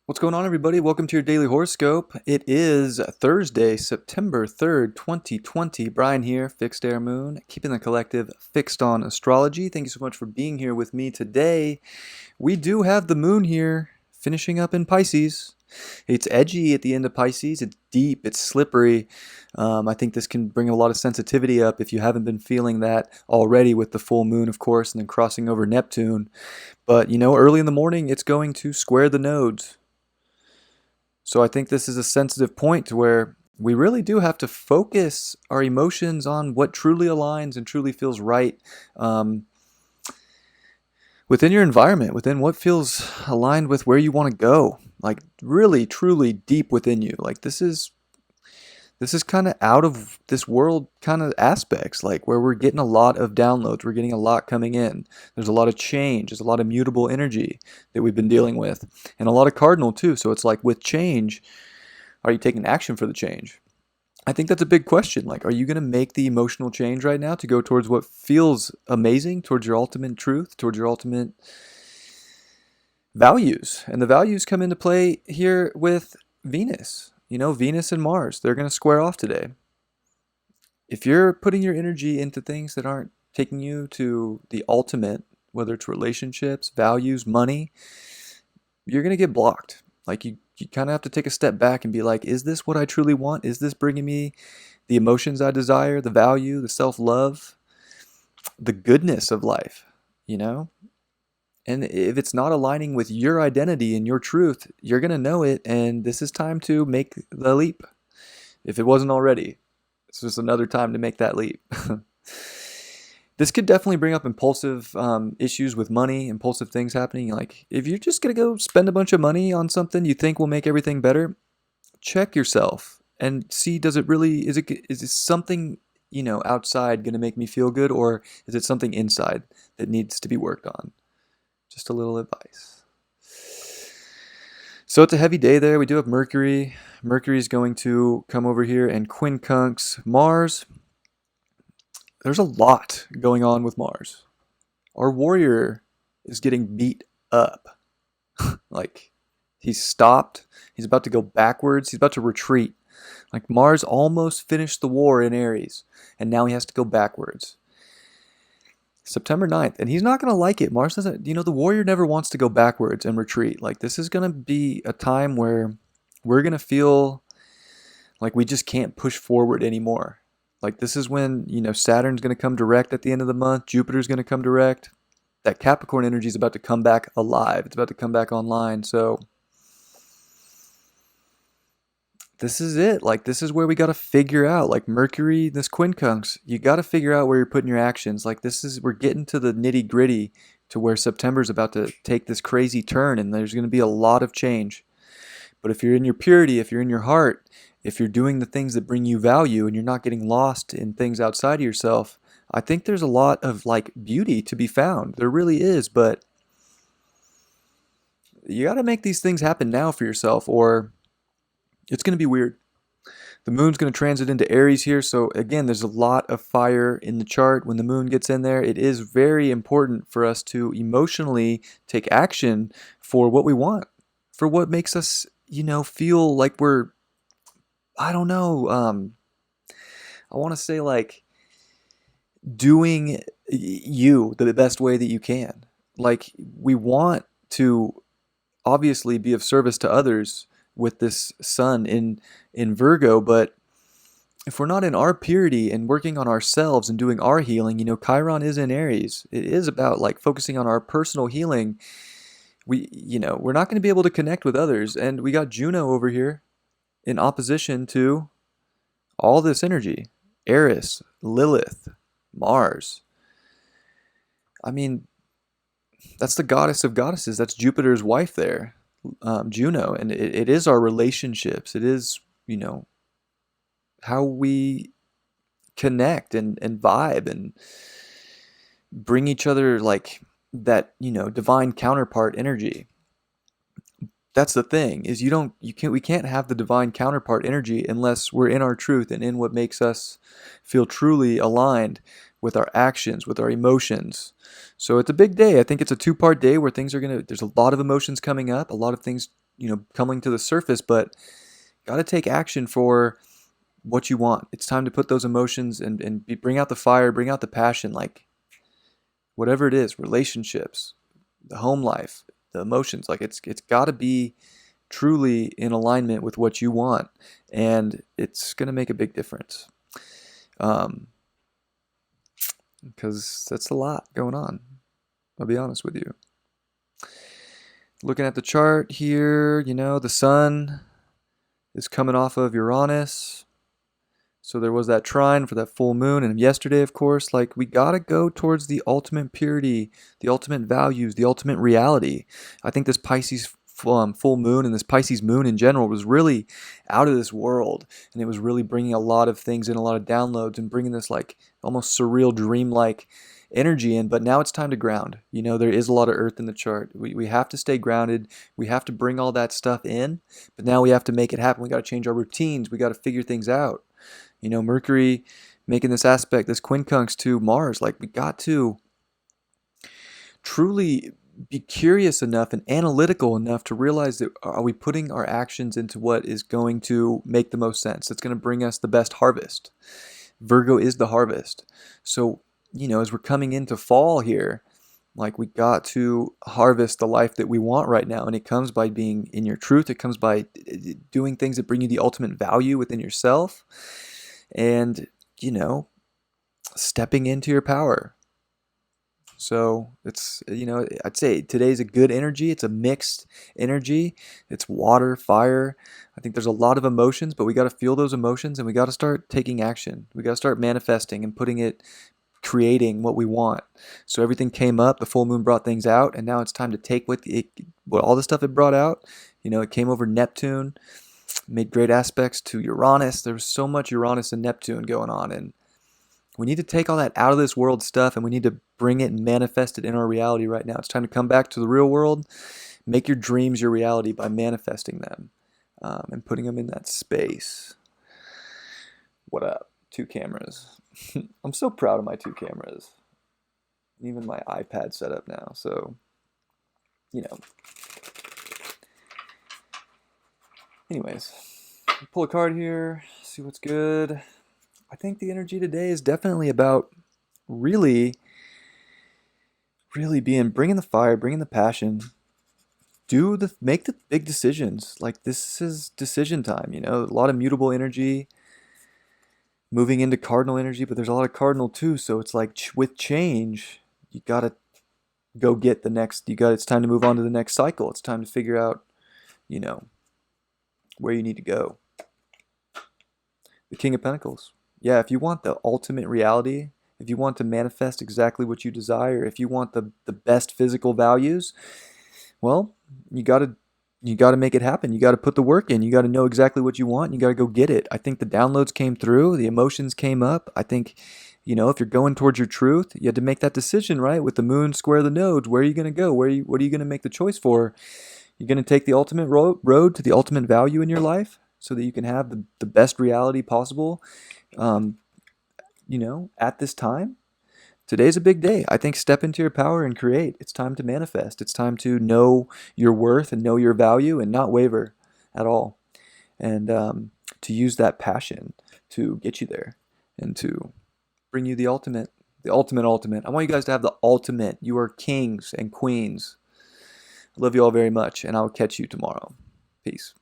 What's going on, everybody? Welcome to your daily horoscope. It is Thursday, September 3rd, 2020. Brian here, Fixed Air Moon, keeping the collective fixed on astrology. Thank you so much for being here with me today. We do have the moon here, finishing up in Pisces. It's edgy at the end of Pisces. It's deep, it's slippery. I think this can bring a lot of sensitivity up if you haven't been feeling that already with the full moon, of course, and then crossing over Neptune. But, early in the morning, it's going to square the nodes. So I think this is a sensitive point to where we really do have to focus our emotions on what truly aligns and truly feels right um, within your environment, within what feels aligned with where you want to go. Like really, truly deep within you. Like this is kind of out of this world kind of aspects, like where we're getting a lot of downloads, we're getting a lot coming in. There's a lot of change, there's a lot of mutable energy that we've been dealing with, and a lot of cardinal too. So it's like with change, are you taking action for the change? I think that's a big question. Like, are you going to make the emotional change right now to go towards what feels amazing, towards your ultimate truth, towards your ultimate values? And the values come into play here with Venus. Venus and Mars, they're going to square off today. If you're putting your energy into things that aren't taking you to the ultimate, whether it's relationships, values, money, you're going to get blocked. Like you kind of have to take a step back and be like, is this what I truly want? Is this bringing me the emotions I desire, the value, the self-love, the goodness of life, you know? And if it's not aligning with your identity and your truth, you're going to know it. And this is time to make the leap. If it wasn't already, it's just another time to make that leap. This could definitely bring up impulsive issues with money, impulsive things happening. Like if you're just going to go spend a bunch of money on something you think will make everything better, check yourself and see, is it something, outside going to make me feel good, or is it something inside that needs to be worked on? Just a little advice. So it's a heavy day there. We do have Mercury. Mercury is going to come over here and quincunx Mars. There's a lot going on with Mars. Our warrior is getting beat up. Like, he's stopped. He's about to go backwards. He's about to retreat. Like, Mars almost finished the war in Aries, and now he has to go backwards. September 9th, and he's not going to like it. Mars doesn't, the warrior never wants to go backwards and retreat. Like, this is going to be a time where we're going to feel like we just can't push forward anymore. Like, this is when, Saturn's going to come direct at the end of the month. Jupiter's going to come direct. That Capricorn energy is about to come back alive. It's about to come back online. So this is it. Like, this is where we got to figure out, like Mercury, this quincunx, you got to figure out where you're putting your actions. Like, we're getting to the nitty gritty to where September's about to take this crazy turn, and there's going to be a lot of change. But if you're in your purity, if you're in your heart, if you're doing the things that bring you value and you're not getting lost in things outside of yourself, I think there's a lot of like beauty to be found. There really is, but you got to make these things happen now for yourself, or it's going to be weird. The moon's going to transit into Aries here, so again, there's a lot of fire in the chart. When the moon gets in there, it is very important for us to emotionally take action for what we want, for what makes us, feel like we're, I don't know, I want to say like doing you the best way that you can. Like, we want to obviously be of service to others with this sun in Virgo, but if we're not in our purity and working on ourselves and doing our healing, Chiron is in Aries. It is about like focusing on our personal healing. We're not going to be able to connect with others, and we got Juno over here in opposition to all this energy. Eris, Lilith, Mars. I mean, that's the goddess of goddesses. That's Jupiter's wife there, Juno. And it is our relationships. It is, how we connect and vibe and bring each other like that, divine counterpart energy. That's the thing, is we can't have the divine counterpart energy unless we're in our truth and in what makes us feel truly aligned with our actions, with our emotions. So it's a big day. I think it's a two-part day where there's a lot of emotions coming up, a lot of things coming to the surface, but got to take action for what you want. It's time to put those emotions and bring out the fire, bring out the passion, like whatever it is, relationships, the home life, the emotions, like it's got to be truly in alignment with what you want, and it's going to make a big difference. Because that's a lot going on. I'll be honest with you. Looking at the chart here, the sun is coming off of Uranus. So there was that trine for that full moon. And yesterday, of course, like we got to go towards the ultimate purity, the ultimate values, the ultimate reality. I think this Pisces full moon and this Pisces moon in general was really out of this world. And it was really bringing a lot of things in, a lot of downloads, and bringing this like almost surreal, dreamlike energy in. But now it's time to ground. There is a lot of earth in the chart. We have to stay grounded. We have to bring all that stuff in. But now we have to make it happen. We got to change our routines. We got to figure things out. Mercury making this aspect, this quincunx to Mars, like we got to truly be curious enough and analytical enough to realize that are we putting our actions into what is going to make the most sense? It's going to bring us the best harvest. Virgo is the harvest. So, as we're coming into fall here, like we got to harvest the life that we want right now. And it comes by being in your truth. It comes by doing things that bring you the ultimate value within yourself. And, stepping into your power. So it's, I'd say today's a good energy. It's a mixed energy. It's water, fire. I think there's a lot of emotions, but we got to feel those emotions and we got to start taking action. We got to start manifesting and creating what we want. So everything came up, the full moon brought things out, and now it's time to take what all the stuff it brought out. It came over Neptune, made great aspects to Uranus. There was so much Uranus and Neptune going on, and we need to take all that out of this world stuff and we need to bring it and manifest it in our reality right now. It's time to come back to the real world, make your dreams your reality by manifesting them and putting them in that space. What up? 2 cameras. I'm so proud of my 2 cameras. Even my iPad set up now, so, Anyways, pull a card here, see what's good. I think the energy today is definitely about really bringing the fire, bringing the passion. Make the big decisions. Like this is decision time, a lot of mutable energy moving into cardinal energy, but there's a lot of cardinal too. So it's like with change, you got to go get the next, it's time to move on to the next cycle. It's time to figure out, where you need to go. The King of Pentacles. Yeah, if you want the ultimate reality, if you want to manifest exactly what you desire, if you want the best physical values, well, you got to make it happen. You got to put the work in. You got to know exactly what you want. And you got to go get it. I think the downloads came through. The emotions came up. I think, if you're going towards your truth, you had to make that decision, right? With the moon square the nodes, where are you going to go? What are you going to make the choice for? You're going to take the ultimate road to the ultimate value in your life so that you can have the best reality possible, at this time. Today's a big day. I think step into your power and create. It's time to manifest. It's time to know your worth and know your value and not waver at all. And to use that passion to get you there and to bring you the ultimate. I want you guys to have the ultimate. You are kings and queens. I love you all very much, and I'll catch you tomorrow. Peace.